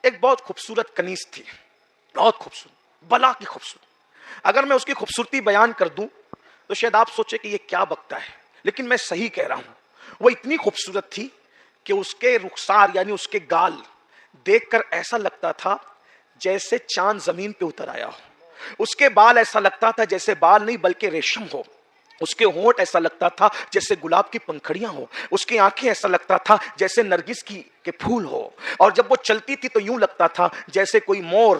ایک بہت خوبصورت کنیز تھی، بہت خوبصورت، بلا کی خوبصورت. اگر میں اس کی خوبصورتی بیان کر دوں تو شاید آپ سوچے کہ یہ کیا بکتا ہے، لیکن میں صحیح کہہ رہا ہوں. وہ اتنی خوبصورت تھی کہ اس کے رخسار یعنی اس کے گال دیکھ کر ایسا لگتا تھا جیسے چاند زمین پہ اتر آیا ہو. اس کے بال ایسا لگتا تھا جیسے بال نہیں بلکہ ریشم ہو. اس کے ہونٹ ایسا لگتا تھا جیسے گلاب کی پنکھڑیاں ہو. اس کی آنکھیں ایسا لگتا تھا جیسے نرگس کے پھول ہو. اور جب وہ چلتی تھی تو یوں لگتا تھا جیسے کوئی مور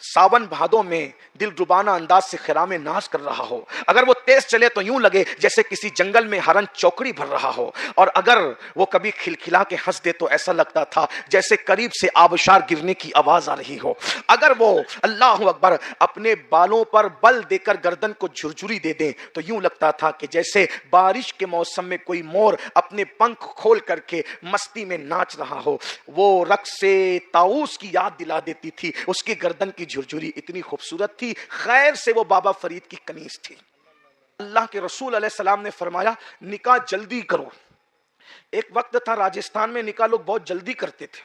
ساون بھادوں میں دل ربانہ انداز سے خرام ناز کر رہا ہو. اگر وہ تیز چلے تو یوں لگے جیسے کسی جنگل میں ہرن چوکڑی بھر رہا ہو. اور اگر وہ کبھی کھلکھلا کے ہنس دے تو ایسا لگتا تھا جیسے قریب سے آبشار گرنے کی آواز آ رہی ہو. اگر وہ اللہ اکبر اپنے بالوں پر بل دے کر گردن کو جھرجھری دے دیں تو یوں لگتا تھا کہ جیسے بارش کے موسم میں کوئی مور اپنے پنکھ کھول کر کے مستی میں ناچ رہا ہو. وہ رقص طاؤس کی یاد دلا دیتی تھی. اس کی گردن کی جھرجھری اتنی خوبصورت تھی. خیر سے وہ بابا فرید کی کنیز تھی. اللہ کے رسول علیہ السلام نے فرمایا نکاح جلدی کرو. ایک وقت تھا راجستھان میں نکاح لوگ بہت جلدی کرتے تھے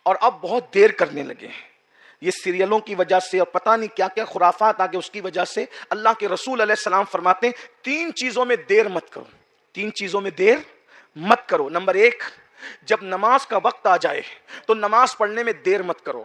اور اب بہت دیر کرنے لگے ہیں. یہ سیریلوں کی وجہ سے اور پتہ نہیں کیا کیا خرافات آگے اس کی وجہ سے. اللہ کے رسول علیہ السلام فرماتے ہیں 3 چیزوں میں دیر مت کرو. 3 چیزوں میں دیر مت کرو. نمبر 1، جب نماز کا وقت آ جائے تو نماز پڑھنے میں دیر مت کرو.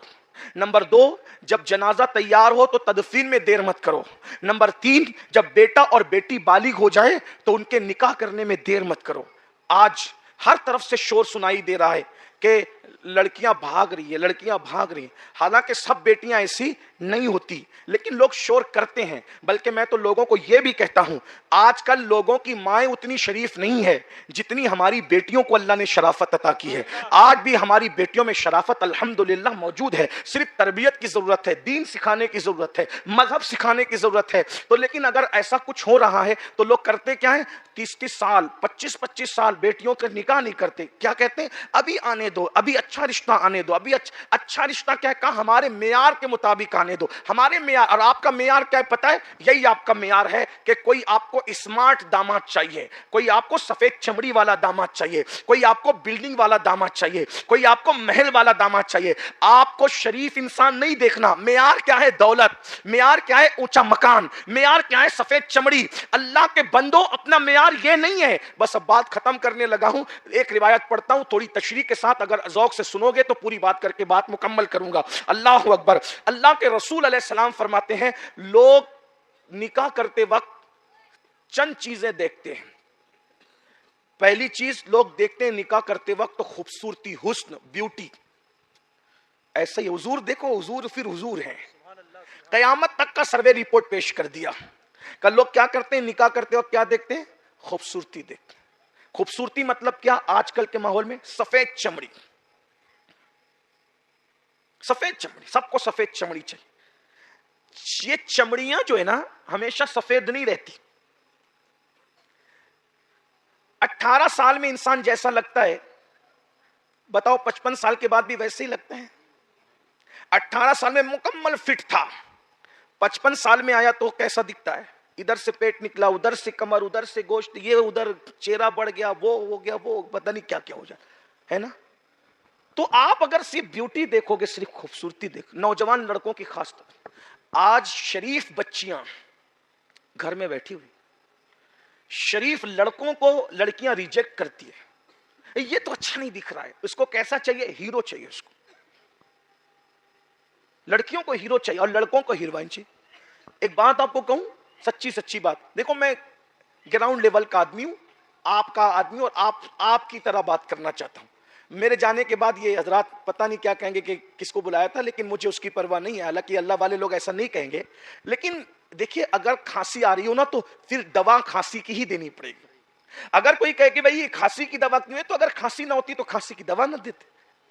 نمبر 2، جب جنازہ تیار ہو تو تدفین میں دیر مت کرو. نمبر 3، جب بیٹا اور بیٹی بالغ ہو جائے تو ان کے نکاح کرنے میں دیر مت کرو. آج ہر طرف سے شور سنائی دے رہا ہے کہ لڑکیاں بھاگ رہی ہیں، لڑکیاں بھاگ رہی ہیں. حالانکہ سب بیٹیاں ایسی نہیں ہوتی، لیکن لوگ شور کرتے ہیں. بلکہ میں تو لوگوں کو یہ بھی کہتا ہوں آج کل لوگوں کی مائیں اتنی شریف نہیں ہے جتنی ہماری بیٹیوں کو اللہ نے شرافت عطا کی ہے. آج بھی ہماری بیٹیوں میں شرافت الحمدللہ موجود ہے. صرف تربیت کی ضرورت ہے، دین سکھانے کی ضرورت ہے، مذہب سکھانے کی ضرورت ہے. تو لیکن اگر ایسا کچھ ہو رہا ہے تو لوگ کرتے کیا ہیں 30 سال 25 سال بیٹیوں کا نکاح نہیں کرتے. کیا کہتے ہیں ابھی آنے دو، ابھی اچھا رشتہ آنے دو. ابھی اچھا رشتہ کیا کہا ہمارے معیار کے مطابق آنے دو. ہمارے معیار اور آپ کا معیار کیا ہے پتہ ہے؟ یہی آپ کا معیار ہے کہ کوئی آپ کو اسمارٹ داماد چاہیے، کوئی آپ کو سفید چمڑی والا داماد چاہیے، کوئی آپ کو بلڈنگ والا داماد چاہیے، کوئی آپ کو محل والا داماد چاہیے. آپ کو شریف انسان نہیں دیکھنا. معیار کیا ہے؟ دولت. معیار کیا ہے؟ اونچا مکان. معیار کیا ہے؟ سفید چمڑی. اللہ کے بندو اپنا معیار یہ نہیں ہے. بس اب بات ختم کرنے لگا ہوں. ایک روایت پڑھتا ہوں تھوڑی تشریح کے ساتھ، اگر ذوق سے سنو گے تو پوری بات کر کے بات مکمل کروں گا. اللہ اکبر. اللہ کے رسول علیہ السلام فرماتے ہیں لوگ نکاح کرتے وقت چند چیزیں دیکھتے ہیں. پہلی چیز لوگ دیکھتے ہیں نکاح کرتے وقت تو خوبصورتی، حسن، بیوٹی. ایسا ہی حضور دیکھو، حضور پھر حضور ہیں. قیامت تک کا سروے رپورٹ پیش کر دیا. کل لوگ کیا کرتے ہیں نکاح کرتے وقت کیا دیکھتے ہیں؟ خوبصورتی دیکھتے ہیں. خوبصورتی مطلب کیا؟ آج کل کے ماحول میں سفید چمڑی. سفید چمڑی، سب کو سفید چمڑی چاہیے. یہ چمڑیاں جو ہے نا ہمیشہ سفید نہیں رہتی. 18 سال میں انسان جیسا لگتا ہے بتاؤ 55 سال کے بعد بھی ویسے ہی لگتا ہے؟ 18 سال میں مکمل فٹ تھا، 55 سال میں آیا تو کیسا دکھتا ہے؟ ادھر سے پیٹ نکلا، ادھر سے کمر، ادھر سے گوشت، یہ ادھر چہرہ بڑھ گیا، وہ ہو گیا، وہ پتہ نہیں کیا کیا ہو جائے، ہے نا؟ تو آپ اگر صرف بیوٹی دیکھو گے، صرف خوبصورتی دیکھو، نوجوان لڑکوں کی خاص طور آج شریف بچیاں گھر میں بیٹھی ہوئی، شریف لڑکوں کو لڑکیاں ریجیکٹ کرتی ہے. یہ تو اچھا نہیں دکھ رہا ہے. اس کو کیسا چاہیے؟ ہیرو چاہیے. اس کو لڑکیوں کو ہیرو چاہیے اور لڑکوں کو ہیروئن چاہیے. ایک بات آپ کو کہوں، سچی بات، دیکھو میں گراؤنڈ لیول کا آدمی ہوں، آپ کا آدمی، اور آپ کی طرح بات کرنا چاہتا ہوں. میرے جانے کے بعد یہ حضرات پتہ نہیں کیا کہیں گے کہ کس کو بلایا تھا، لیکن مجھے اس کی پرواہ نہیں ہے. حالانکہ اللہ والے لوگ ایسا نہیں کہیں گے. لیکن دیکھیے اگر کھانسی آ رہی ہو نا تو پھر دوا کھانسی کی ہی دینی پڑے گی. اگر کوئی کہے کہ بھائی کھانسی کی دوا کیوں ہے، تو اگر کھانسی نہ ہوتی تو کھانسی کی دوا نہ دیتے.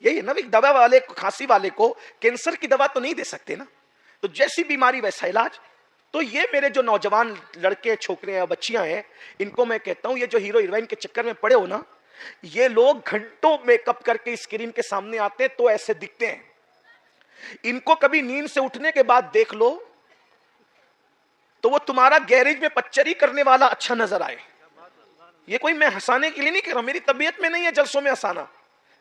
یہی ہے نا، دوا والے کو، کھانسی والے کو کینسر کی دوا تو نہیں دے سکتے نا. تو جیسی بیماری ویسا علاج. تو یہ میرے جو نوجوان لڑکے، چھوکرے ہیں، بچیاں ہیں، ان کو میں کہتا ہوں یہ جو ہیرو ہیروئن کے چکر میں پڑے ہو نا، یہ لوگ گھنٹوں میک اپ کر کے اسکرین کے سامنے آتے تو ایسے دکھتے ہیں. ان کو کبھی نیند سے اٹھنے کے بعد دیکھ لو تو وہ تمہارا گیریج میں پچری کرنے والا اچھا نظر آئے. یہ کوئی میں ہنسانے کے لیے نہیں کہہ رہا ہوں، میری طبیعت میں نہیں ہے جلسوں میں ہنسانا.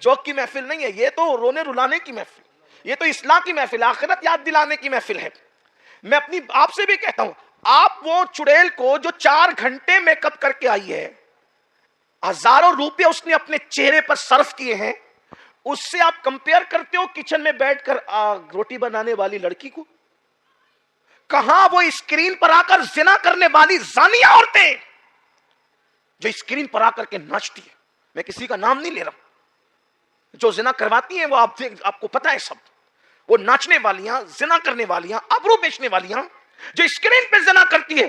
جوک کی محفل نہیں ہے, یہ تو رونے رلانے کی محفل, یہ تو اصلاح کی محفل, آخرت یاد دلانے کی محفل ہے. میں اپنی آپ سے بھی کہتا ہوں, آپ وہ چڑیل کو جو 4 گھنٹے میک اپ کر کے آئی ہے, ہزاروں روپے اس نے اپنے چہرے پر صرف کیے ہیں, اس سے آپ کمپیئر کرتے ہو کچن میں بیٹھ کر روٹی بنانے والی لڑکی کو؟ کہاں وہ اسکرین پر آ کر زنا کرنے والی زانیہ عورتیں جو اسکرین پر آ کر کے ناچتی ہے, میں کسی کا نام نہیں لے رہا, جو زنا کرواتی ہیں وہ آپ کو پتا ہے سب, وہ ناچنے والیاں, زنا کرنے والیاں, ابرو بیچنے والیاں جو اسکرین پہ زنا کرتی ہے,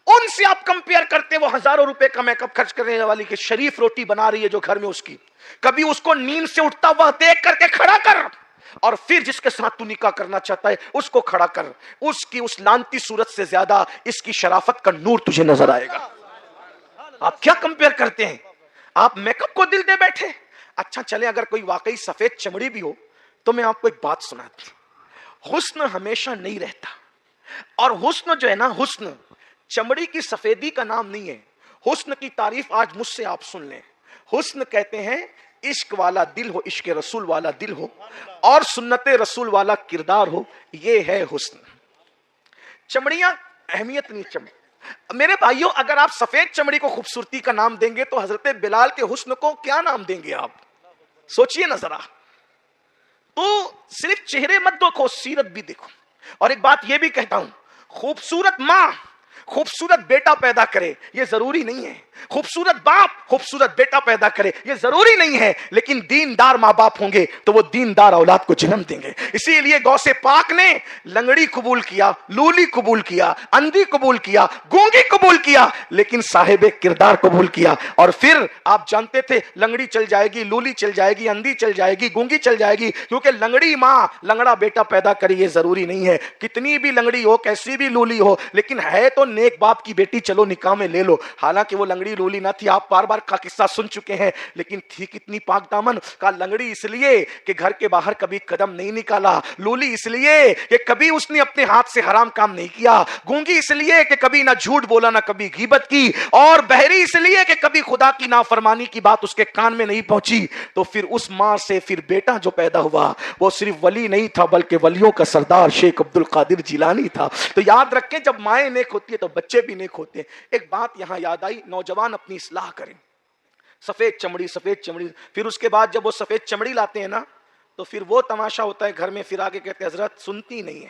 ان سے آپ کمپیئر کرتے وہ ہزاروں روپے کا میک اپ خرچ کرنے والی کہ شریف روٹی بنا رہی ہے جو گھر میں اس کی, کبھی اس کو نیند سے اٹھتا ہوا دیکھ کر کے کھڑا کر, اور پھر جس کے ساتھ تو نکاح کرنا چاہتا ہے اس کو کھڑا کر, اس کی اس لانتی صورت سے زیادہ اس کی شرافت کا نور تجھے نظر آئے گا. آپ کیا کمپیئر کرتے ہیں؟ آپ میک اپ کو دل دے بیٹھے. اچھا چلے اگر کوئی واقعی سفید چمڑی بھی ہو تو میں آپ کو ایک بات سناتا ہوں, حسن ہمیشہ نہیں رہتا, اور حسن جو ہے نا, حسن چمڑی کی سفیدی کا نام نہیں ہے. حسن کی تعریف آج مجھ سے آپ سن لیں. حسن کہتے ہیں عشق والا دل ہو, عشق رسول والا دل ہو, اور سنت رسول والا کردار ہو, یہ ہے حسن. چمڑیاں اہمیت نہیں. چمڑی میرے بھائیوں, اگر آپ سفید چمڑی کو خوبصورتی کا نام دیں گے تو حضرت بلال کے حسن کو کیا نام دیں گے آپ؟ سوچئے نا ذرا. تو صرف چہرے مت دیکھو, سیرت بھی دیکھو. اور ایک بات یہ بھی کہتا ہوں, خوبصورت ماں خوبصورت بیٹا پیدا کرے یہ ضروری نہیں ہے, خوبصورت باپ خوبصورت بیٹا پیدا کرے یہ ضروری نہیں ہے, لیکن دیندار ماں باپ ہوں گے تو وہ دیندار اولاد کو جنم دیں گے. اسی لیے غوث پاک نے لنگڑی قبول کیا, لولی قبول کیا, اندھی قبول کیا, گونگی قبول کیا, لیکن صاحب کردار قبول کیا. اور پھر آپ جانتے تھے لنگڑی چل جائے گی, لولی چل جائے گی, اندھی چل جائے گی, گونگی چل جائے گی, کیونکہ لنگڑی ماں لنگڑا بیٹا پیدا کرے یہ ضروری نہیں ہے. کتنی بھی لنگڑی ہو, کیسی بھی لولی ہو, لیکن ہے تو نیک باپ کی بیٹی, چلو نکاح میں لے لو. حالانکہ وہ لنگڑی لولی نہ تھی, آپ بار بار کا قصہ سن چکے ہیں, لیکن تھی کتنی پاک دامن. کا لنگڑی اس لیے کہ گھر کے باہر کبھی قدم نہیں نکالا, لولی اس لیے کہ کبھی اس نے اپنے ہاتھ سے حرام کام نہیں کیا, گونگی اس لیے کہ کبھی نہ جھوٹ بولا نہ کبھی غیبت کی, اور بہری اس لیے کہ کبھی خدا کی نافرمانی کی بات اس کے کان میں نہیں پہنچی. تو پھر اس ماں سے پھر بیٹا جو پیدا ہوا وہ صرف ولی نہیں تھا بلکہ ولیوں کا سردار شیخ عبد القادر جیلانی تھا. تو یاد رکھیں, جب مائیں نیک ہوتی ہے تو بچے بھی نیک ہوتے ہیں. ایک بات یہاں یاد آئی, نوجوان اپنی اصلاح کریں. سفید چمڑی, سفید چمڑی. پھر اس کے بعد جب وہ سفید چمڑی لاتے ہیں نا تو پھر وہ تماشا ہوتا ہے گھر میں, پھر آگے کہتے ہیں حضرت سنتی نہیں ہے,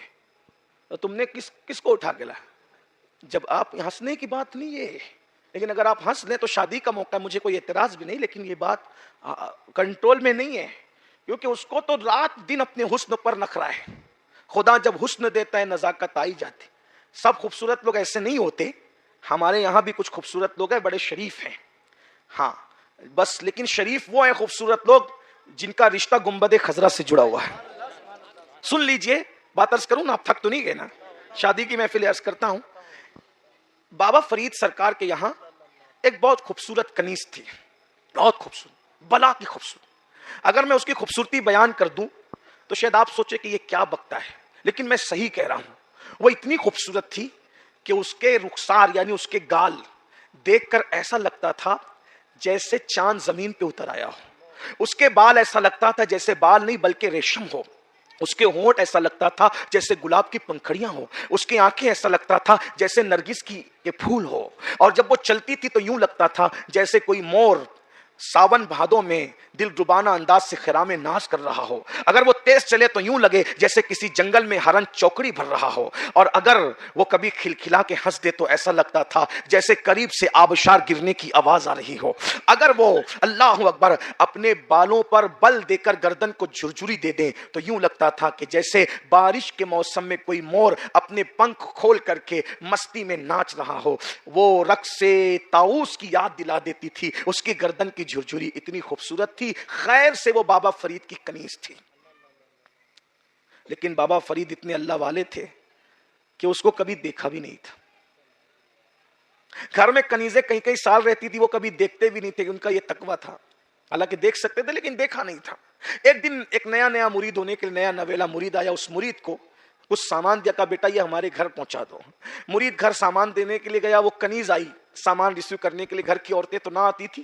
تو تم نے کس کو اٹھا کے لایا؟ جب آپ ہنسنے کی بات نہیں ہے, لیکن اگر آپ ہنس لیں تو شادی کا موقع ہے, مجھے کوئی اعتراض بھی نہیں, لیکن یہ بات کنٹرول میں نہیں ہے, کیونکہ اس کو تو رات دن اپنے حسن پر نخرا ہے. خدا جب حسن دیتا ہے نزاکت آئی جاتی. سب خوبصورت لوگ ایسے نہیں ہوتے, ہمارے یہاں بھی کچھ خوبصورت لوگ ہیں, بڑے شریف ہیں, ہاں بس, لیکن شریف وہ ہیں خوبصورت لوگ جن کا رشتہ گنبد خضرا سے جڑا ہوا ہے. سن لیجئے, بات عرض کروں نا, آپ تھک تو نہیں گئے نا, شادی کی محفل عرض کرتا ہوں. بابا فرید سرکار کے یہاں ایک بہت خوبصورت کنیز تھی, بہت خوبصورت, بلا کی خوبصورت. اگر میں اس کی خوبصورتی بیان کر دوں تو شاید آپ سوچے کہ یہ کیا بکتا ہے, لیکن میں صحیح کہہ رہا ہوں. وہ اتنی خوبصورت تھی کہ اس کے رخسار یعنی اس کے گال دیکھ کر ایسا لگتا تھا جیسے چاند زمین پہ اتر آیا ہو. اس کے بال ایسا لگتا تھا جیسے بال نہیں بلکہ ریشم ہو. اس کے ہونٹ ایسا لگتا تھا جیسے گلاب کی پنکھڑیاں ہو. اس کی آنکھیں ایسا لگتا تھا جیسے نرگس کی کے پھول ہو. اور جب وہ چلتی تھی تو یوں لگتا تھا جیسے کوئی مور ساون بھادوں میں دل ربانہ انداز سے خرام ناز کر رہا ہو. اگر وہ تیز چلے تو یوں لگے جیسے کسی جنگل میں ہرن چوکڑی بھر رہا ہو. اور اگر وہ کبھی کھلکھلا کے ہنس دے تو ایسا لگتا تھا جیسے قریب سے آبشار گرنے کی آواز آ رہی ہو. اگر وہ اللہ اکبر اپنے بالوں پر بل دے کر گردن کو جھرجھری دے دیں تو یوں لگتا تھا کہ جیسے بارش کے موسم میں کوئی مور اپنے پنکھ کھول کر کے مستی میں ناچ رہا ہو. وہ رقص طاؤس کی یاد دلا دیتی تھی. اس کی گردن کی جھرجھری اتنی خوبصورت تھی. خیر سے وہ بابا فرید کی کنیز تھی, لیکن بابا فرید اتنے اللہ والے تھے کہ اس کو کبھی دیکھا بھی نہیں تھا. گھر میں کنیزیں کئی کئی سال رہتی تھی, وہ کبھی دیکھتے بھی نہیں تھے. ان کا یہ تقویٰ تھا, حالانکہ دیکھ سکتے تھے لیکن دیکھا نہیں تھا. ایک دن ایک نیا مرید ہونے کے لیے نیا نویلا مرید آیا. اس مرید کو کچھ سامان دیا, کہا بیٹا یہ ہمارے گھر پہنچا دو. مرید گھر سامان دینے کے لیے گیا, وہ کنیز آئی سامان ریسیو کرنے کے لیے. گھر کی عورتیں تو نہ آتی تھی,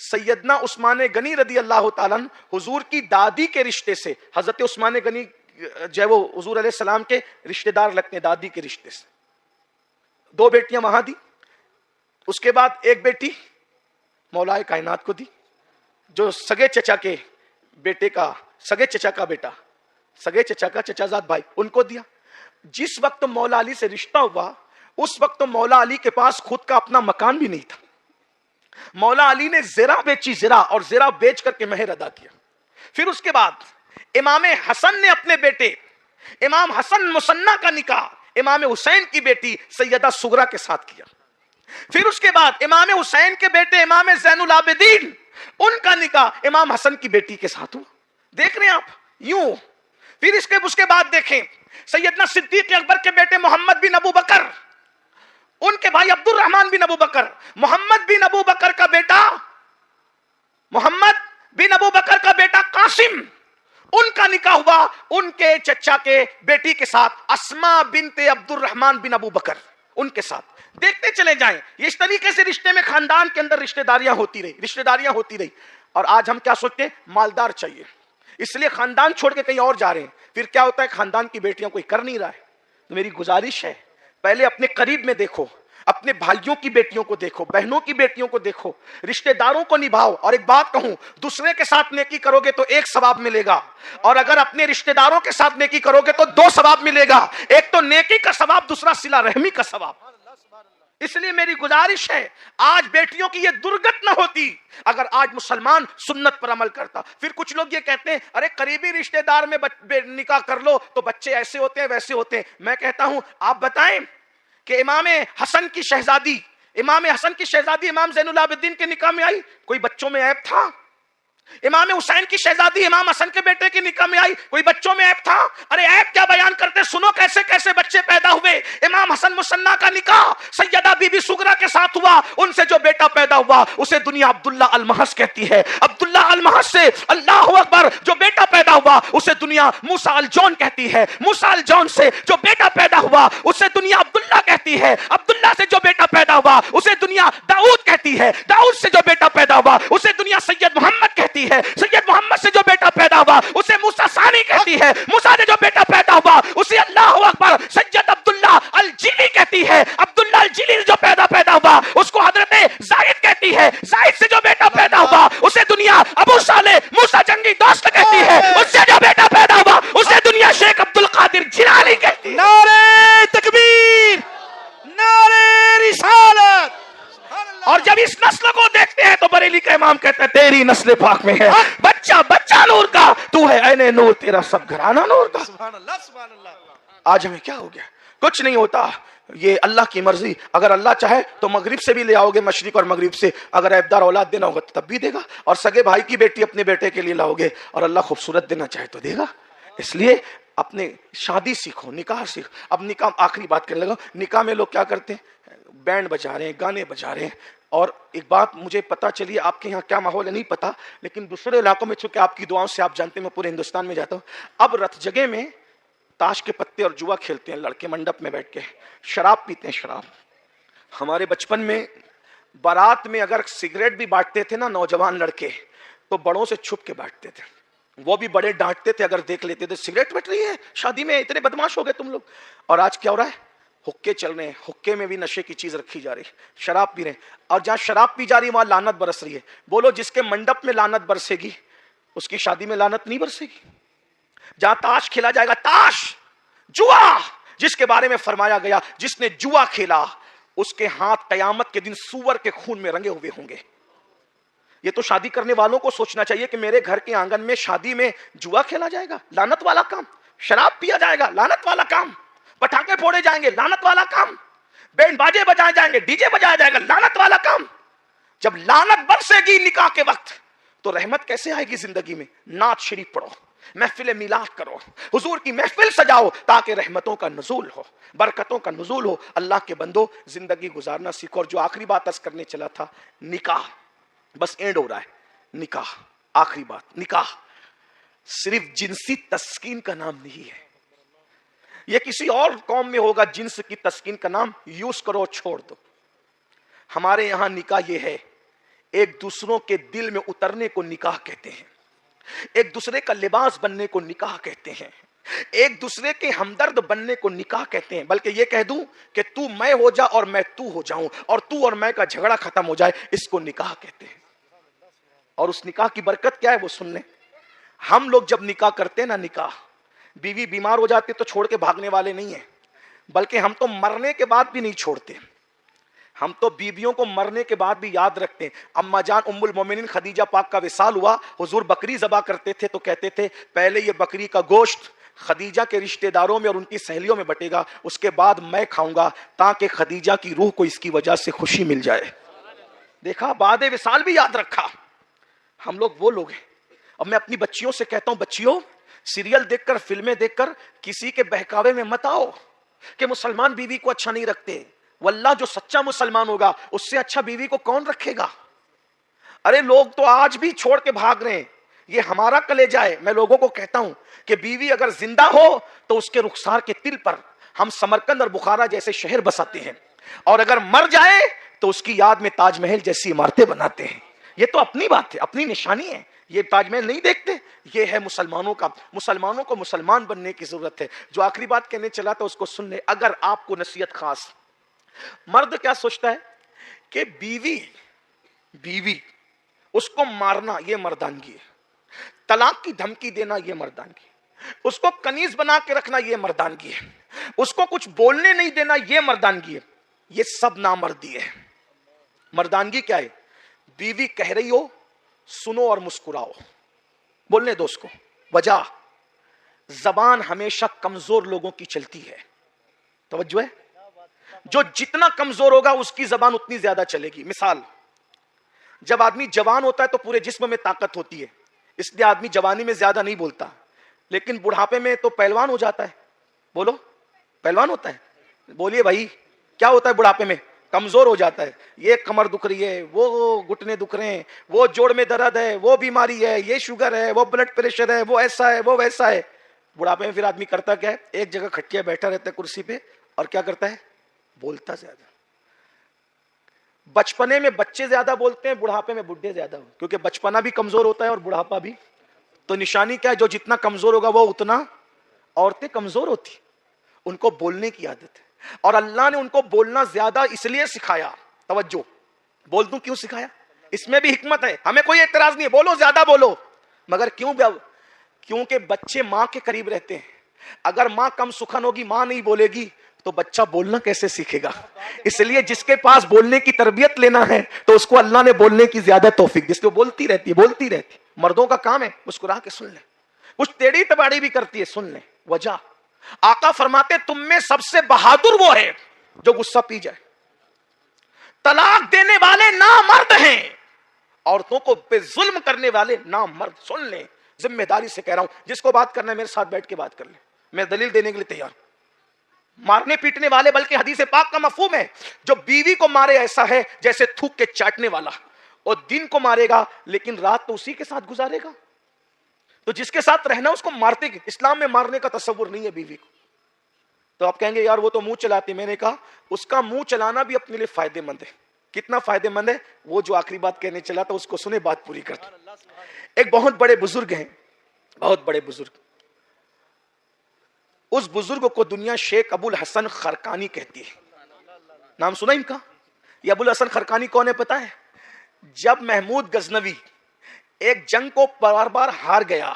سیدنا عثمان غنی رضی اللہ تعالیٰ حضور کی دادی کے رشتے سے، حضرت عثمان غنی جو ہے وہ حضور علیہ السلام کے رشتہ دار لگتے ہیں دادی کے رشتے سے، 2 بیٹیاں وہاں دی. اس کے بعد ایک بیٹی مولا کائنات کو دی، جو سگے چچا کے بیٹے کا، سگے چچا کا بیٹا، سگے چچا کا چچا زاد بھائی، ان کو دیا. جس وقت مولا علی سے رشتہ ہوا اس وقت مولا علی کے پاس خود کا اپنا مکان بھی نہیں تھا. مولا علی نے زرہ بیچی، زرہ، اور زرہ بیچ کر کے مہر ادا کیا. پھر اس کے بعد امام حسن نے اپنے بیٹے امام حسن مصنع کا نکاح امام حسین کی بیٹی سیدہ سغرا کے ساتھ کیا. پھر اس کے بعد امام حسین کے بیٹے امام زین العابدین، ان کا نکاح امام حسن کی بیٹی کے ساتھ ہوا. دیکھ رہے ہیں آپ یوں. پھر اس کے بعد دیکھیں سیدنا صدیق اکبر کے بیٹے محمد بن ابو بکر، ان کے بھائی عبد الرحمن بن ابو بکر، محمد بن ابو بکر کا بیٹا، محمد بن ابو بکر کا بیٹا قاسم، ان کا نکاح ہوا ان کے چچا کے بیٹی کے ساتھ اسما بنت عبد الرحمن بن ابو بکر، ان کے ساتھ. دیکھتے چلے جائیں یہ اس طریقے سے رشتے میں خاندان کے اندر رشتہ داریاں ہوتی رہی. اور آج ہم کیا سوچتے ہیں؟ مالدار چاہیے، اس لیے خاندان چھوڑ کے کہیں اور جا رہے ہیں. پھر کیا ہوتا ہے؟ خاندان کی بیٹیاں کوئی کر نہیں رہا ہے. تو میری گزارش ہے پہلے اپنے قریب میں دیکھو، اپنے بھائیوں کی بیٹیوں کو دیکھو، بہنوں کی بیٹیوں کو دیکھو، رشتہ داروں کو نبھاؤ. اور ایک بات کہوں، دوسرے کے ساتھ نیکی کرو گے تو 1 ثواب ملے گا، اور اگر اپنے رشتہ داروں کے ساتھ نیکی کرو گے تو 2 ثواب ملے گا. ایک تو نیکی کا ثواب، دوسرا صلہ رحمی کا ثواب. اس لیے میری گزارش ہے آج بیٹیوں کی یہ درگت نہ ہوتی اگر آج مسلمان سنت پر عمل کرتا. پھر کچھ لوگ یہ کہتے ہیں ارے قریبی رشتہ دار میں نکاح کر لو تو بچے ایسے ہوتے ہیں ویسے ہوتے ہیں. میں کہتا ہوں آپ بتائیں کہ امام حسن کی شہزادی امام زین العابدین کے نکاح میں آئی، کوئی بچوں میں عیب تھا؟ امام حسین کی شہزادی امام حسن کے بیٹے کے نکاح میں آئی، کوئی بچوں میں عیب تھا؟ ارے عیب کیا بیان کرتے، سنو کیسے کیسے بچے پیدا ہوئے. امام حسن مصنع کا نکاح سیدہ بی بی سغرا کے ساتھ ہوا، ان سے جو بیٹا پیدا ہوا اسے دنیا عبداللہ المحض کہتی ہے. عبداللہ المحض سے اللہ اکبر جو بیٹا پیدا ہوا اسے دنیا موسیٰ الجون کہتی ہے. موسیٰ الجون سے جو بیٹا پیدا ہوا اسے دنیا عبداللہ کہتی ہے. عبداللہ سے جو بیٹا پیدا ہوا اسے دنیا داؤد کہتی ہے. داؤد سے جو بیٹا پیدا ہوا اسے دنیا سید محمد کہتی ہے. سید محمد سے جو بیٹا پیدا ہوا اسے موسیٰ ثانی کہتی ہے. موسیٰ سے جو بیٹا پیدا ہوا اسے اللہ اکبر سید عبداللہ الجیلی کہتی ہے. عبداللہ الجیلی سے جو پیدا ہوا اس کو حضرت زائد کہتی ہے. زائد سے جو بیٹا پیدا ہوا اسے دنیا ابو صالح موسیٰ جنگی دوست کہتی ہے. اس سے جو بیٹا پیدا ہوا اسے دنیا شیخ عبد القادر جیلانی کہتی ہے. نعرہ تکبیر، نعرہ رسالت. اور جب اس نسل کو دیکھتے ہیں تو بریلی کا امام کہتا ہے تیری نسل پاک میں ہے بچہ نور کا، تو ہے عین نور، تیرا سب گھرانہ نور کا. سبحان اللہ، سبحان اللہ. آج ہمیں کیا ہو گیا؟ کچھ نہیں ہوتا، یہ اللہ کی مرضی. اگر اللہ چاہے تو مغرب سے بھی لے آؤ گے، مشرق اور مغرب سے. اگر عیبدار اولاد دینا ہوگا تو تب بھی دے گا، اور سگے بھائی کی بیٹی اپنے بیٹے کے لیے لاؤ گے، اور اللہ خوبصورت دینا چاہے تو دے گا. اس لیے اپنے شادی سیکھو، نکاح سیکھو. اب نکاح، آخری بات کرنے لگا. نکاح میں لوگ کیا کرتے ہیں؟ بینڈ بجا رہے ہیں، گانے بجا رہے ہیں. اور ایک بات مجھے پتا چلی، آپ کے یہاں کیا ماحول ہے نہیں پتا، لیکن دوسرے علاقوں میں چونکہ آپ کی دعاؤں سے آپ جانتے ہیں، میں پورے ہندوستان میں جاتا ہوں. اب رت جگہ میں تاش کے پتے اور جوا کھیلتے ہیں لڑکے منڈپ میں بیٹھ کے، شراب پیتے ہیں. شراب ہمارے بچپن میں بارات میں اگر سگریٹ بھی بانٹتے تھے نا نوجوان لڑکے، تو بڑوں سے چھپ کے بانٹتے تھے. وہ بھی بڑے ڈانٹتے تھے اگر دیکھ لیتے تھے سگریٹ بٹ رہی ہے شادی میں، اتنے بدماش ہو گئے تم لوگ. اور آج کیا ہو رہا ہے؟ حکے چل رہے ہیں، حکے میں بھی نشے کی چیز رکھی جا رہی ہے، شراب پی رہے ہیں. اور جہاں شراب پی جا رہی ہے وہاں لعنت برس رہی ہے. بولو جس کے منڈپ میں لعنت برسے گی اس کی شادی میں لعنت نہیں برسے گی؟ جہاں تاش کھیلا جائے گا، تاش، جوا، جس کے بارے میں فرمایا گیا جس نے جوا کھیلا اس کے ہاتھ قیامت کے دن سور کے خون میں رنگے ہوئے ہوں گے. یہ تو شادی کرنے والوں کو سوچنا چاہیے کہ میرے گھر کے آنگن میں شادی میں جوا کھیلا جائے گا، لعنت والا کام. شراب پیا جائے گا، لعنت والا کام. پٹاخے پھوڑے جائیں گے، لعنت والا کام. بینڈ باجے بجائے جائیں گے، ڈی جے بجایا جائے گا، لعنت والا کام. جب لعنت برسے گی نکاح کے وقت تو رحمت کیسے آئے گی زندگی میں؟ نعت شریف پڑھو، محفل میلاد کرو، حضور کی محفل سجاؤ تاکہ رحمتوں کا نزول ہو، برکتوں کا نزول ہو. اللہ کے بندو زندگی گزارنا سیکھو. اور جو آخری بات عرض کرنے چلا تھا، نکاح بس اینڈ ہو رہا ہے. نکاح، آخری بات، نکاح صرف جنسی تسکین کا نام نہیں ہے. یہ کسی اور قوم میں ہوگا جنس کی تسکین کا نام، یوز کرو چھوڑ دو. ہمارے یہاں نکاح یہ ہے ایک دوسروں کے دل میں اترنے کو نکاح کہتے ہیں, ایک دوسرے کا لباس بننے کو نکاح کہتے ہیں, ایک دوسرے کے ہمدرد بننے کو نکاح کہتے ہیں. بلکہ یہ کہہ دوں کہ تو میں ہو جا اور میں تو ہو جاؤں, اور تو اور میں کا جھگڑا ختم ہو جائے, اس کو نکاح کہتے ہیں. اور اس نکاح کی برکت کیا ہے وہ سن لیں. ہم لوگ جب نکاح کرتے ہیں نا, نکاح, بیوی بیمار ہو جاتی تو چھوڑ کے بھاگنے والے نہیں ہیں, بلکہ ہم تو مرنے کے بعد بھی نہیں چھوڑتے. ہم تو بیویوں کو مرنے کے بعد بھی یاد رکھتے ہیں. اما جان ام المومنین خدیجہ پاک کا وصال ہوا, حضور بکری ذبح کرتے تھے تو کہتے تھے پہلے یہ بکری کا گوشت خدیجہ کے رشتہ داروں میں اور ان کی سہیلیوں میں بٹے گا, اس کے بعد میں کھاؤں گا تاکہ خدیجہ کی روح کو اس کی وجہ سے خوشی مل جائے. دیکھا, بعد وصال بھی یاد رکھا. ہم لوگ وہ لوگ ہیں. اب میں اپنی بچیوں سے کہتا ہوں, بچیوں سیریل دیکھ کر, فلمیں دیکھ کر کسی کے بہکاوے میں مت آؤ کہ مسلمان بیوی کو اچھا نہیں رکھتے. واللہ جو سچا مسلمان ہوگا اس سے اچھا بیوی کو کون رکھے گا. ارے لوگ تو آج بھی چھوڑ کے بھاگ رہے ہیں, یہ ہمارا کلیجہ ہے. میں لوگوں کو کہتا ہوں کہ بیوی اگر زندہ ہو تو اس کے رخسار کے تل پر ہم سمرقند اور بخارا جیسے شہر بساتے ہیں, اور اگر مر جائے تو اس کی یاد میں تاج محل جیسی عمارتیں بناتے ہیں. یہ تو اپنی بات ہے, اپنی نشانی ہے. یہ تاج محل نہیں دیکھتے, یہ ہے مسلمانوں کا. مسلمانوں کو مسلمان بننے کی ضرورت ہے. جو آخری بات کہنے چلا تھا اس کو سن لے. اگر آپ کو نصیحت خاص, مرد کیا سوچتا ہے کہ بیوی اس کو مارنا یہ مردانگی ہے, طلاق کی دھمکی دینا یہ مردانگی ہے, اس کو کنیز بنا کے رکھنا یہ مردانگی ہے, اس کو کچھ بولنے نہیں دینا یہ مردانگی ہے. یہ سب نامردی ہے. مردانگی کیا ہے؟ بیوی کہہ رہی ہو سنو اور مسکراؤ, بولنے دو اس کو. وجہ, زبان ہمیشہ کمزور لوگوں کی چلتی ہے. توجہ ہے, جو جتنا کمزور ہوگا اس کی زبان اتنی زیادہ چلے گی. مثال, جب آدمی جوان ہوتا ہے تو پورے جسم میں طاقت ہوتی ہے, اس لیے آدمی جوانی میں زیادہ نہیں بولتا, لیکن بڑھاپے میں تو پہلوان ہو جاتا ہے. بولو, پہلوان ہوتا ہے. بولیے بھائی, کیا ہوتا ہے بڑھاپے میں؟ کمزور ہو جاتا ہے. یہ کمر دکھ رہی ہے, وہ گھٹنے دکھ رہے ہیں, وہ جوڑ میں درد ہے, وہ بیماری ہے, یہ شوگر ہے, وہ بلڈ پریشر ہے, وہ ایسا ہے, وہ ویسا ہے. بڑھاپے میں پھر آدمی کرتا کیا ہے؟ ایک جگہ کھٹیا بیٹھا رہتا ہے کرسی پہ, اور کیا کرتا ہے؟ بولتا زیادہ. بچپنے میں بچے زیادہ بولتے ہیں, بڑھاپے میں بڈھے زیادہ, کیونکہ بچپنا بھی کمزور ہوتا ہے اور بڑھاپا بھی. تو نشانی کیا ہے؟ جو جتنا کمزور ہوگا وہ اتنا. عورتیں کمزور ہوتی, ان کو بولنے کی عادت ہے, اور اللہ نے ان کو بولنا زیادہ اس لیے سکھایا. توجہ, بول دوں کیوں سکھایا؟ اس میں بھی حکمت ہے. ہمیں کوئی اعتراض نہیں ہے, بولو, زیادہ بولو, مگر کیوں؟ کیونکہ بچے ماں کے قریب رہتے ہیں. اگر ماں کم سخن ہوگی, ماں نہیں بولے گی, تو بچہ بولنا کیسے سیکھے گا؟ اس لیے جس کے پاس بولنے کی تربیت لینا ہے تو اس کو اللہ نے بولنے کی زیادہ توفیق دی. جس کو بولتی رہتی. مردوں کا کام ہے مسکرا کے سن لیں, کچھ ٹیڑھی تباڑی بھی کرتی ہے, سن لیں. وجہ, آقا فرماتے تم میں سب سے بہادر وہ ہے جو غصہ پی جائے. طلاق دینے والے نامرد ہیں, عورتوں کو بے ظلم کرنے والے نامرد. سن لیں, ذمہ داری سے کہہ رہا ہوں, جس کو بات کرنا ہے میرے ساتھ بیٹھ کے بات کر لیں, میں دلیل دینے کے لیے تیار. مارنے پیٹنے والے, بلکہ حدیث پاک کا مفہوم ہے, جو بیوی کو مارے ایسا ہے جیسے تھوک کے چاٹنے والا, اور دن کو مارے گا لیکن رات تو اسی کے ساتھ گزارے گا. تو جس کے ساتھ رہنا اس کو مارتے گی. اسلام میں مارنے کا تصور نہیں ہے بیوی کو. تو آپ کہیں گے یار وہ تو منہ چلاتے. میں نے کہا اس کا منہ چلانا بھی اپنے لیے فائدے مند ہے. کتنا فائدے مند ہے وہ جو آخری بات کہنے چلا تھا اس کو سنے, بات پوری کرتا. ایک بہت بڑے بزرگ ہیں, بہت بڑے بزرگ. اس بزرگ کو دنیا شیخ ابو الحسن خرقانی کہتی ہے. نام سنا ان کا؟ یہ ابو الحسن خرقانی کون ہے پتا ہے؟ جب محمود غزنوی ایک جنگ کو بار بار ہار گیا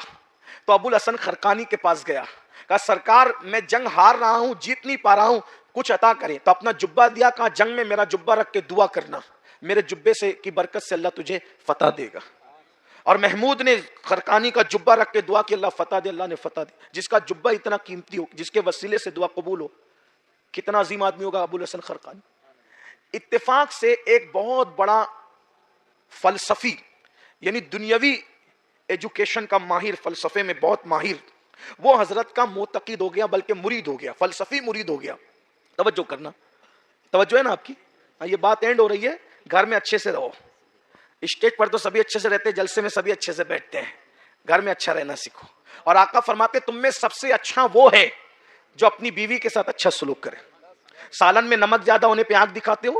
تو ابو الحسن خرقانی کے پاس گیا, کہا سرکار میں جنگ ہار رہا ہوں, جیت نہیں پا رہا ہوں, کچھ عطا کریں. تو اپنا جبہ دیا, کہا جنگ میں میرا جبہ رکھ کے دعا کرنا, میرے جبے سے کی برکت سے اللہ تجھے فتح دے گا. اور محمود نے خرقانی کا جبہ رکھ کے دعا کی, اللہ فتح دے. اللہ نے فتح دی. جس کا جبہ اتنا قیمتی ہو, جس کے وسیلے سے دعا قبول ہو, کتنا عظیم آدمی ہوگا ابو الحسن خرقانی. اتفاق سے ایک بہت بڑا فلسفی, یعنی دنیاوی ایجوکیشن کا ماہر, فلسفے میں بہت ماہر, وہ حضرت کا معتقد ہو گیا, بلکہ مرید ہو گیا, فلسفی مرید ہو گیا. توجہ کرنا, توجہ ہے نا آپ کی؟ یہ بات اینڈ ہو رہی ہے. گھر میں اچھے سے رہو. اسٹیج پر تو سبھی اچھے سے رہتے, جلسے میں سبھی اچھے سے بیٹھتے ہیں. گھر میں اچھا رہنا سیکھو. اور آقا فرماتے تم میں سب سے اچھا وہ ہے جو اپنی بیوی کے ساتھ اچھا سلوک کرے. سالن میں نمک زیادہ ہونے پہ آنکھ دکھاتے ہو,